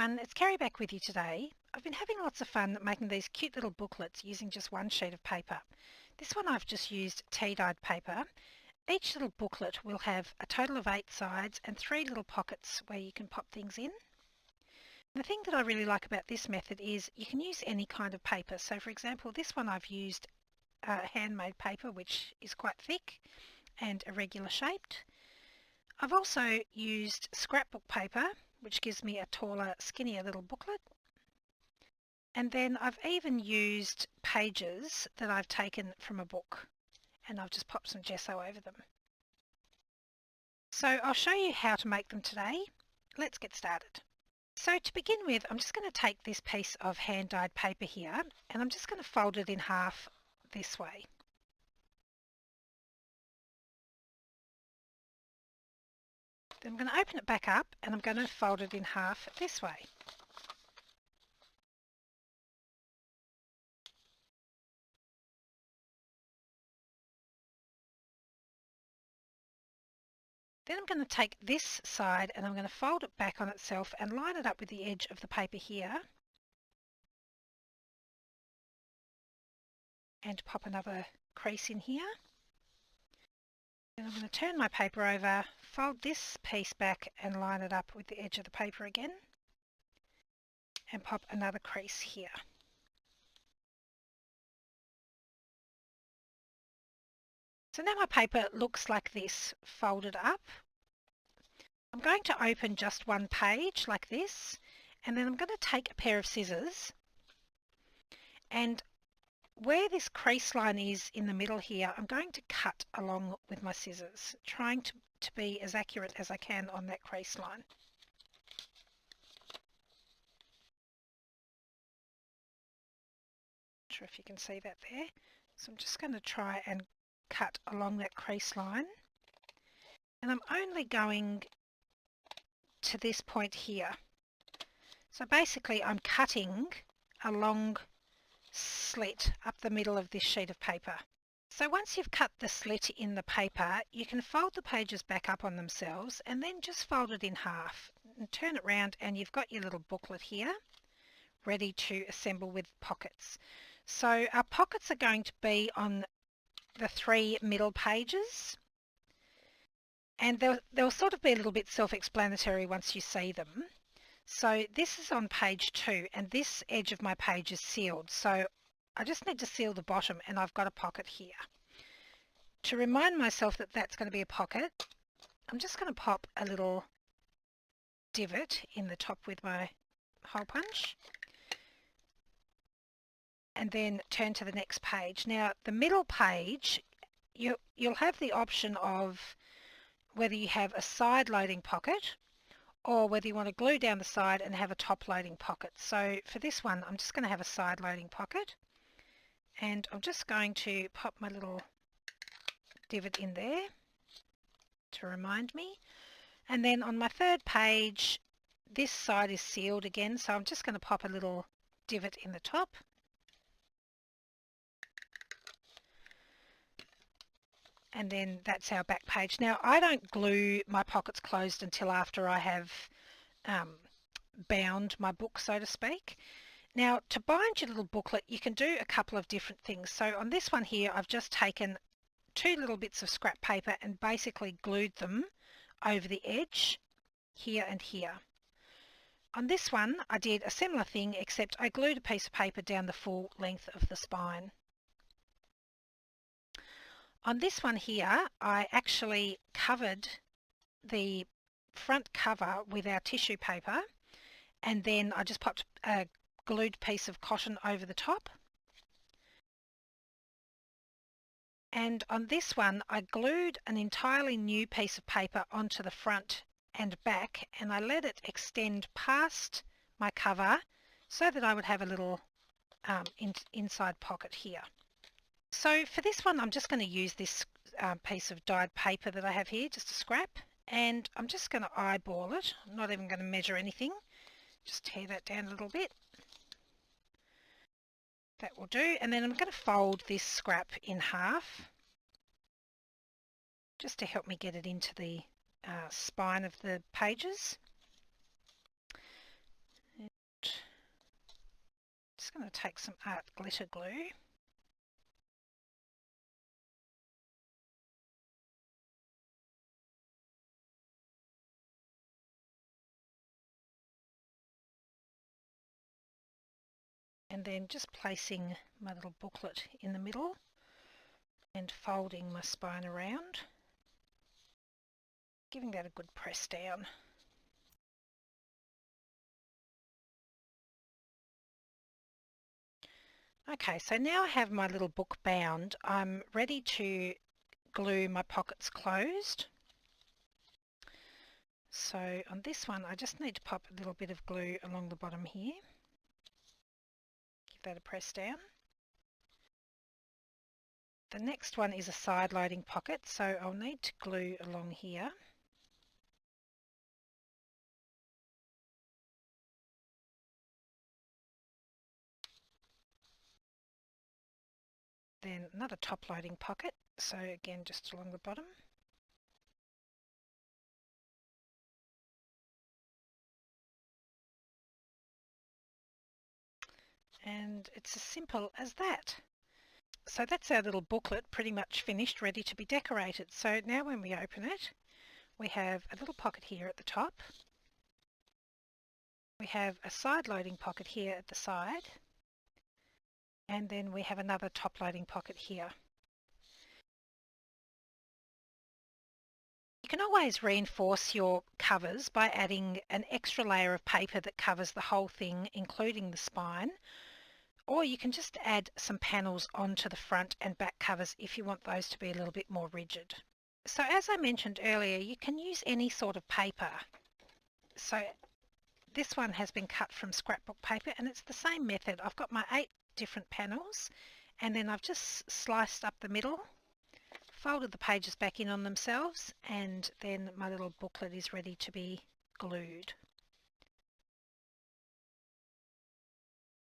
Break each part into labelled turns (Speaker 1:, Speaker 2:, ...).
Speaker 1: everyone, it's Kerry back with you today. I've been having lots of fun making these cute little booklets using just one sheet of paper. This one I've just used tea-dyed paper. Each little booklet will have a total of 8 sides and 3 little pockets where you can pop things in. The thing that I really like about this method is you can use any kind of paper. So for example, this one I've used handmade paper, which is quite thick and irregular shaped. I've also used scrapbook paper, which gives me a taller, skinnier little booklet. And then I've even used pages that I've taken from a book, and I've just popped some gesso over them. So I'll show you how to make them today. Let's get started. So to begin with, I'm just going to take this piece of hand-dyed paper here, and I'm just going to fold it in half this way. Then I'm going to open it back up and I'm going to fold it in half this way. Then I'm going to take this side and I'm going to fold it back on itself and line it up with the edge of the paper here. And pop another crease in here. Then I'm going to turn my paper over, fold this piece back and line it up with the edge of the paper again. And pop another crease here. So now my paper looks like this, folded up. I'm going to open just one page like this, and then I'm going to take a pair of scissors, and where this crease line is in the middle here, I'm going to cut along with my scissors, trying to be as accurate as I can on that crease line. Not sure if you can see that there. So I'm just going to try and cut along that crease line, and I'm only going to this point here. So basically I'm cutting a long slit up the middle of this sheet of paper. So once you've cut the slit in the paper, you can fold the pages back up on themselves and then just fold it in half and turn it round, and you've got your little booklet here ready to assemble with pockets. So our pockets are going to be on the 3 middle pages, and they'll sort of be a little bit self-explanatory once you see them. So this is on page 2, and this edge of my page is sealed. So I just need to seal the bottom, and I've got a pocket here. To remind myself that that's going to be a pocket, I'm just going to pop a little divot in the top with my hole punch, and then turn to the next page. Now the middle page, you'll have the option of whether you have a side loading pocket or whether you want to glue down the side and have a top loading pocket. So for this one, I'm just going to have a side loading pocket, and I'm just going to pop my little divot in there to remind me. And then on my 3rd page, this side is sealed again, so I'm just going to pop a little divot in the top. And then that's our back page. Now I don't glue my pockets closed until after I have bound my book, so to speak. Now to bind your little booklet, you can do a couple of different things. So on this one here, I've just taken 2 little bits of scrap paper and basically glued them over the edge here and here. On this one, I did a similar thing, except I glued a piece of paper down the full length of the spine. On this one here, I actually covered the front cover with our tissue paper, and then I just popped a glued piece of cotton over the top. And on this one, I glued an entirely new piece of paper onto the front and back, and I let it extend past my cover so that I would have a little inside pocket here. So for this one, I'm just going to use this piece of dyed paper that I have here, just a scrap, and I'm just going to eyeball it. I'm not even going to measure anything. Just tear that down a little bit. That will do. And then I'm going to fold this scrap in half just to help me get it into the spine of the pages. going to take some art glitter glue. And then just placing my little booklet in the middle and folding my spine around, giving that a good press down. Okay, so now I have my little book bound. I'm ready to glue my pockets closed. So on this one, I just need to pop a little bit of glue along the bottom here. Give that a press down. The next one is a side loading pocket, so I'll need to glue along here. Then another top loading pocket, so again just along the bottom. And it's as simple as that. So that's our little booklet pretty much finished, ready to be decorated. So now when we open it, we have a little pocket here at the top. We have a side loading pocket here at the side. And then we have another top loading pocket here. You can always reinforce your covers by adding an extra layer of paper that covers the whole thing, including the spine. Or you can just add some panels onto the front and back covers if you want those to be a little bit more rigid. So as I mentioned earlier, you can use any sort of paper. So this one has been cut from scrapbook paper and it's the same method. I've got my 8 different panels and then I've just sliced up the middle, folded the pages back in on themselves, and then my little booklet is ready to be glued.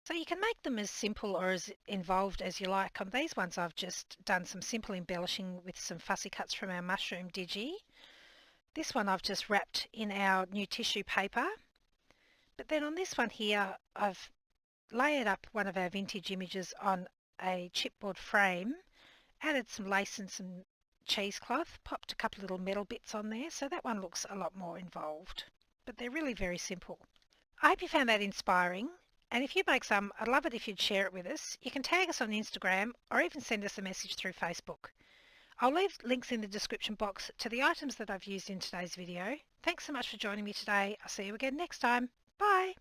Speaker 1: So you can make them as simple or as involved as you like. On these ones I've just done some simple embellishing with some fussy cuts from our mushroom digi. This one I've just wrapped in our new tissue paper. But then on this one here I've layered up one of our vintage images on a chipboard frame, added some lace and some cheesecloth, popped a couple of little metal bits on there, so that one looks a lot more involved. But they're really very simple. I hope you found that inspiring. And if you make some, I'd love it if you'd share it with us. You can tag us on Instagram or even send us a message through Facebook. I'll leave links in the description box to the items that I've used in today's video. Thanks so much for joining me today. I'll see you again next time. Bye!